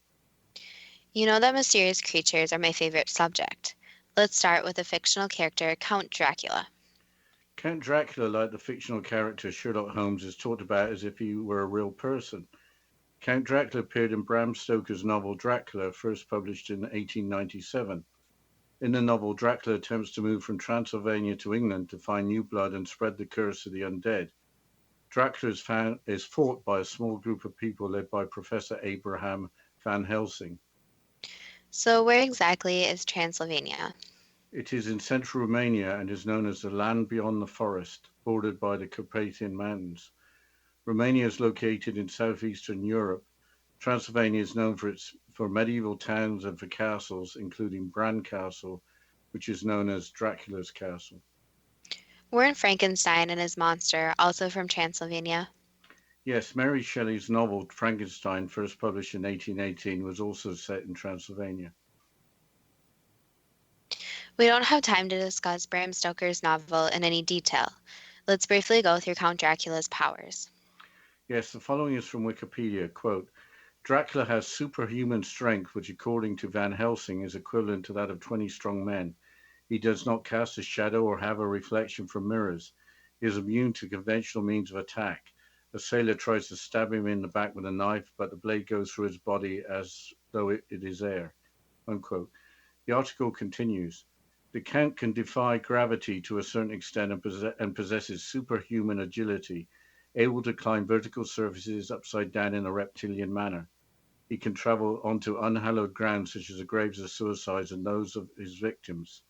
You know that mysterious creatures are my favorite subject. Let's start with the fictional character Count Dracula. Count Dracula, like the fictional character Sherlock Holmes, is talked about as if he were a real person. Count Dracula appeared in Bram Stoker's novel Dracula, first published in 1897. In the novel, Dracula attempts to move from Transylvania to England to find new blood and spread the curse of the undead. Dracula is fought by a small group of people led by Professor Abraham Van Helsing. So where exactly is Transylvania? It is in central Romania and is known as the land beyond the forest, bordered by the Carpathian Mountains. Romania is located in southeastern Europe. Transylvania is known for medieval towns and for castles, including Bran Castle, which is known as Dracula's Castle. Weren't Frankenstein and his monster also from Transylvania? Yes, Mary Shelley's novel Frankenstein, first published in 1818, was also set in Transylvania. We don't have time to discuss Bram Stoker's novel in any detail. Let's briefly go through Count Dracula's powers. Yes, the following is from Wikipedia, quote, Dracula has superhuman strength, which according to Van Helsing is equivalent to that of 20 strong men. He does not cast a shadow or have a reflection from mirrors. He is immune to conventional means of attack. A sailor tries to stab him in the back with a knife, but the blade goes through his body as though it is air, unquote. The article continues. The Count can defy gravity to a certain extent and possesses superhuman agility, able to climb vertical surfaces upside down in a reptilian manner. He can travel onto unhallowed ground such as the graves of suicides and those of his victims.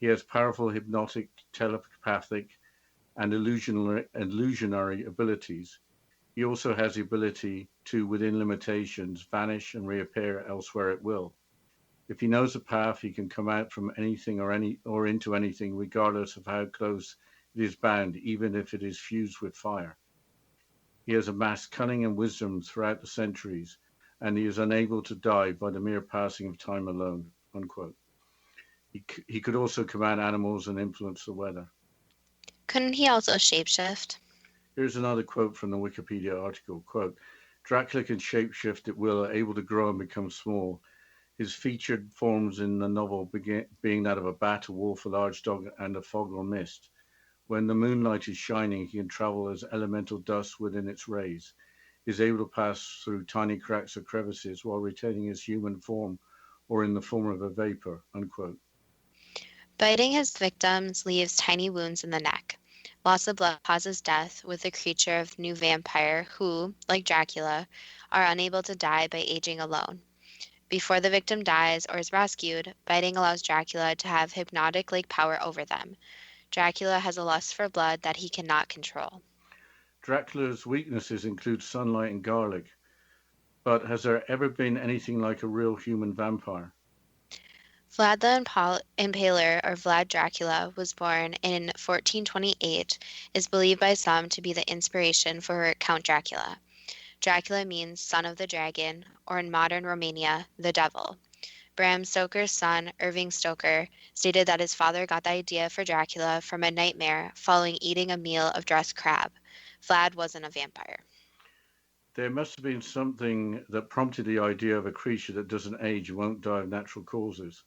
He has powerful hypnotic, telepathic, and illusionary abilities. He also has the ability to, within limitations, vanish and reappear elsewhere at will. If he knows the path, he can come out from anything or into anything, regardless of how close it is bound, even if it is fused with fire. He has amassed cunning and wisdom throughout the centuries, and he is unable to die by the mere passing of time alone. Unquote. He could also command animals and influence the weather. Couldn't he also shapeshift? Here's another quote from the Wikipedia article. Quote, Dracula can shapeshift at will, able to grow and become small. His featured forms in the novel being that of a bat, a wolf, a large dog, and a fog or mist. When the moonlight is shining, he can travel as elemental dust within its rays. He is able to pass through tiny cracks or crevices while retaining his human form or in the form of a vapor. Unquote. Biting his victims leaves tiny wounds in the neck. Loss of blood causes death, with the creature of new vampire who, like Dracula, are unable to die by aging alone. Before the victim dies or is rescued, biting allows Dracula to have hypnotic-like power over them. Dracula has a lust for blood that he cannot control. Dracula's weaknesses include sunlight and garlic, but has there ever been anything like a real human vampire? Vlad the Impaler, or Vlad Dracula, was born in 1428, is believed by some to be the inspiration for Count Dracula. Dracula means son of the dragon, or in modern Romania, the devil. Bram Stoker's son, Irving Stoker, stated that his father got the idea for Dracula from a nightmare following eating a meal of dressed crab. Vlad wasn't a vampire. There must have been something that prompted the idea of a creature that doesn't age and won't die of natural causes.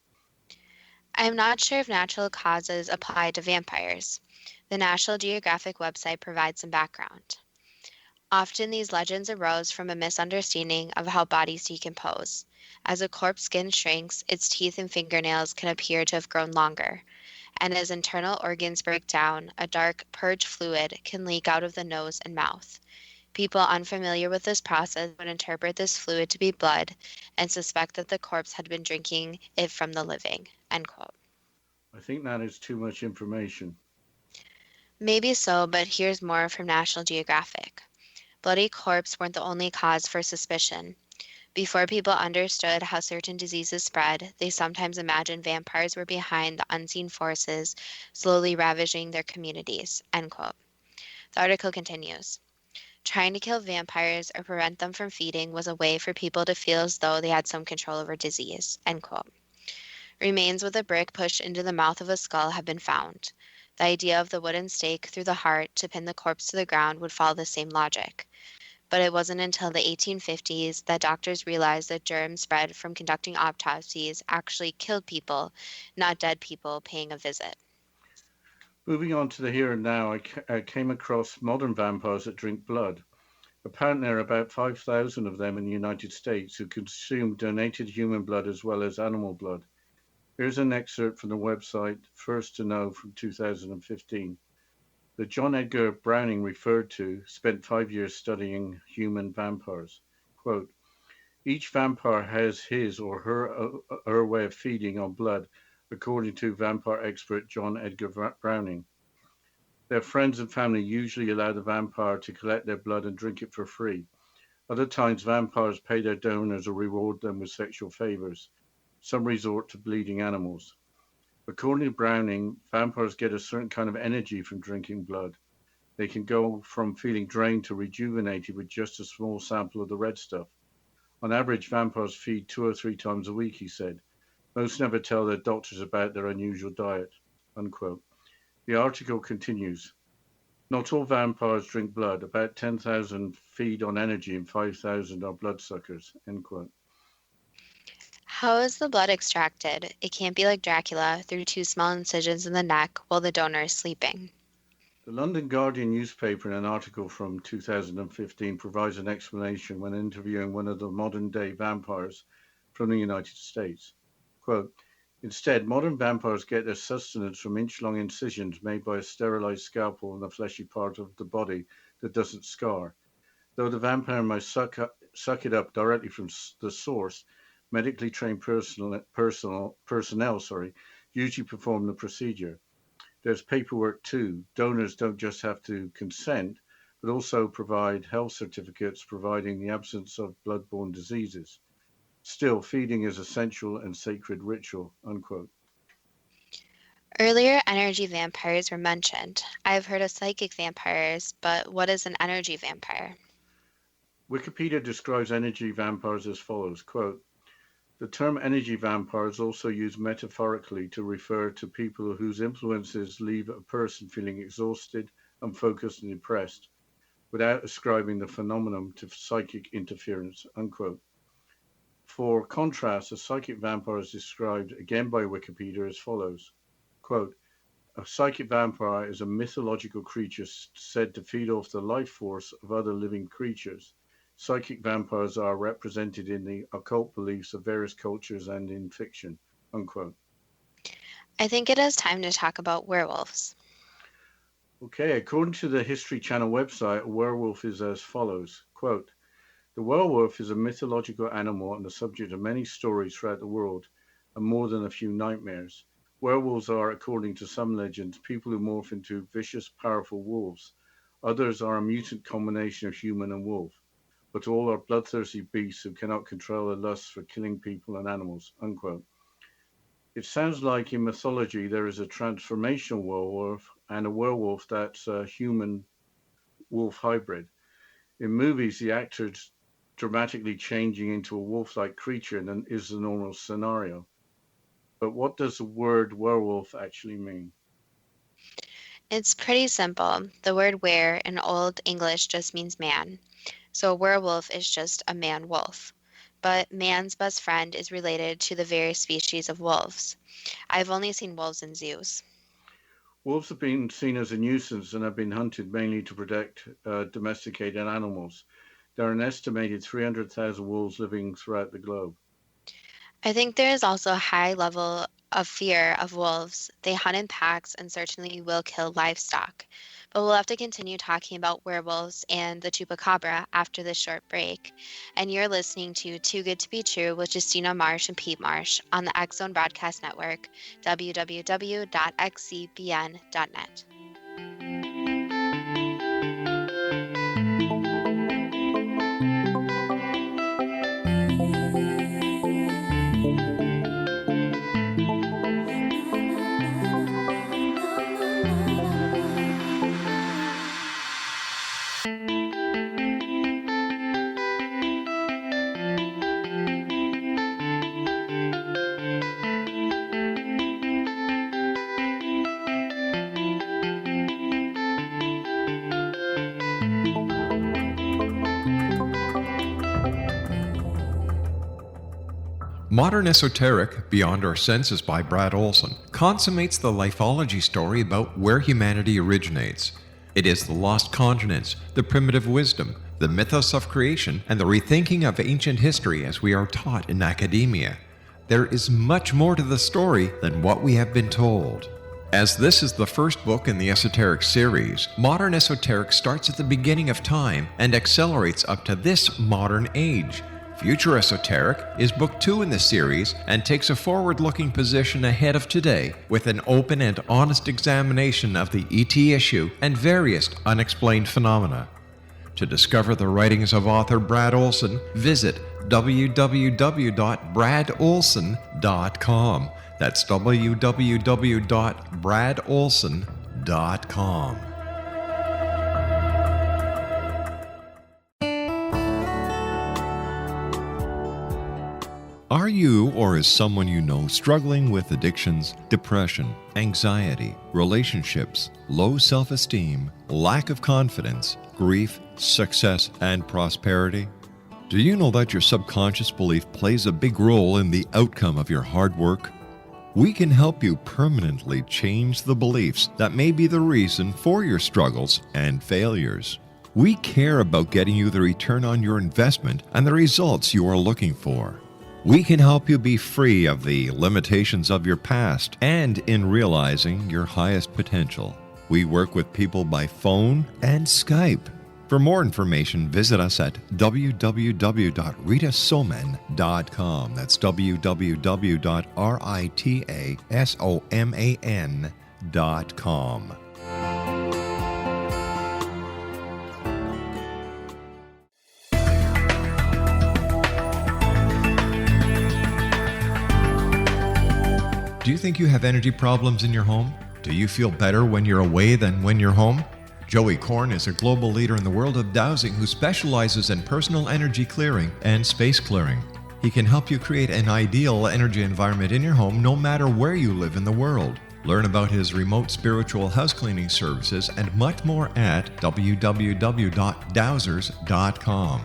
I am not sure if natural causes apply to vampires. The National Geographic website provides some background. Often these legends arose from a misunderstanding of how bodies decompose. As a corpse skin shrinks, its teeth and fingernails can appear to have grown longer. And as internal organs break down, a dark, purge fluid can leak out of the nose and mouth. People unfamiliar with this process would interpret this fluid to be blood and suspect that the corpse had been drinking it from the living. End quote. I think that is too much information. Maybe so, but here's more from National Geographic. Bloody corpse weren't the only cause for suspicion. Before people understood how certain diseases spread, they sometimes imagined vampires were behind the unseen forces slowly ravaging their communities. End quote. The article continues. Trying to kill vampires or prevent them from feeding was a way for people to feel as though they had some control over disease. End quote. Remains with a brick pushed into the mouth of a skull have been found. The idea of the wooden stake through the heart to pin the corpse to the ground would follow the same logic. But it wasn't until the 1850s that doctors realized that germs spread from conducting autopsies actually killed people, not dead people paying a visit. Moving on to the here and now, I came across modern vampires that drink blood. Apparently, there are about 5,000 of them in the United States who consume donated human blood as well as animal blood. Here's an excerpt from the website First to Know from 2015. The John Edgar Browning referred to spent 5 years studying human vampires. Quote, each vampire has his or her way of feeding on blood, according to vampire expert John Edgar Browning. Their friends and family usually allow the vampire to collect their blood and drink it for free. Other times, vampires pay their donors or reward them with sexual favors. Some resort to bleeding animals. According to Browning, vampires get a certain kind of energy from drinking blood. They can go from feeling drained to rejuvenated with just a small sample of the red stuff. On average, vampires feed 2 or 3 times a week, he said. Most never tell their doctors about their unusual diet. Unquote. The article continues. Not all vampires drink blood. About 10,000 feed on energy and 5,000 are bloodsuckers. End quote. How is the blood extracted? It can't be like Dracula, through 2 small incisions in the neck while the donor is sleeping. The London Guardian newspaper, in an article from 2015, provides an explanation when interviewing one of the modern-day vampires from the United States. Quote, instead, modern vampires get their sustenance from inch-long incisions made by a sterilized scalpel in the fleshy part of the body that doesn't scar. Though the vampire must suck it up directly from the source, medically trained personnel usually perform the procedure. There's paperwork too. Donors don't just have to consent, but also provide health certificates providing the absence of blood-borne diseases. Still, feeding is essential and sacred ritual, unquote. Earlier, energy vampires were mentioned. I've heard of psychic vampires, but what is an energy vampire? Wikipedia describes energy vampires as follows, quote, the term energy vampire is also used metaphorically to refer to people whose influences leave a person feeling exhausted, unfocused, and depressed, without ascribing the phenomenon to psychic interference, unquote. For contrast, a psychic vampire is described again by Wikipedia as follows, quote, a psychic vampire is a mythological creature said to feed off the life force of other living creatures. Psychic vampires are represented in the occult beliefs of various cultures and in fiction, unquote. I think it is time to talk about werewolves. Okay, according to the History Channel website, a werewolf is as follows, quote, the werewolf is a mythological animal and the subject of many stories throughout the world and more than a few nightmares. Werewolves are, according to some legends, people who morph into vicious, powerful wolves. Others are a mutant combination of human and wolf. But all are bloodthirsty beasts who cannot control their lusts for killing people and animals, unquote. It sounds like in mythology there is a transformational werewolf and a werewolf that's a human-wolf hybrid. In movies, the actor's dramatically changing into a wolf-like creature and is the normal scenario. But what does the word werewolf actually mean? It's pretty simple. The word were in Old English just means man. So a werewolf is just a man-wolf. But man's best friend is related to the various species of wolves. I've only seen wolves in zoos. Wolves have been seen as a nuisance and have been hunted mainly to protect domesticated animals. There are an estimated 300,000 wolves living throughout the globe. I think there is also a high level of fear of wolves. They hunt in packs and certainly will kill livestock. But we'll have to continue talking about werewolves and the chupacabra after this short break. And you're listening to Too Good to Be True with Justina Marsh and Pete Marsh on the X Zone Broadcast Network, www.xcbn.net. Modern Esoteric, Beyond Our Senses by Brad Olson, consummates the lifeology story about where humanity originates. It is the lost continents, the primitive wisdom, the mythos of creation, and the rethinking of ancient history as we are taught in academia. There is much more to the story than what we have been told. As this is the first book in the Esoteric series, Modern Esoteric starts at the beginning of time and accelerates up to this modern age. Future Esoteric is book 2 in the series and takes a forward-looking position ahead of today with an open and honest examination of the ET issue and various unexplained phenomena. To discover the writings of author Brad Olson, visit www.bradolson.com. That's www.bradolson.com. Are you or is someone you know struggling with addictions, depression, anxiety, relationships, low self-esteem, lack of confidence, grief, success, and prosperity? Do you know that your subconscious belief plays a big role in the outcome of your hard work? We can help you permanently change the beliefs that may be the reason for your struggles and failures. We care about getting you the return on your investment and the results you are looking for. We can help you be free of the limitations of your past and in realizing your highest potential. We work with people by phone and Skype. For more information, visit us at www.ritasoman.com. That's www.ritasoman.com. dowsers.com. Do you think you have energy problems in your home? Do you feel better when you're away than when you're home? Joey Korn is a global leader in the world of dowsing who specializes in personal energy clearing and space clearing. He can help you create an ideal energy environment in your home no matter where you live in the world. Learn about his remote spiritual house cleaning services and much more at www.dowsers.com.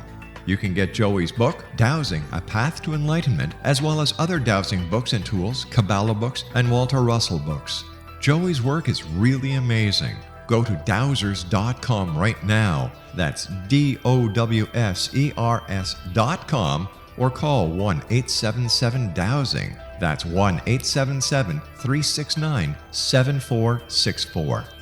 You can get Joey's book, Dowsing, A Path to Enlightenment, as well as other dowsing books and tools, Kabbalah books, and Walter Russell books. Joey's work is really amazing. Go to dowsers.com right now. That's DOWSERS.com or call 1-877-DOWSING. That's 1-877-369-7464.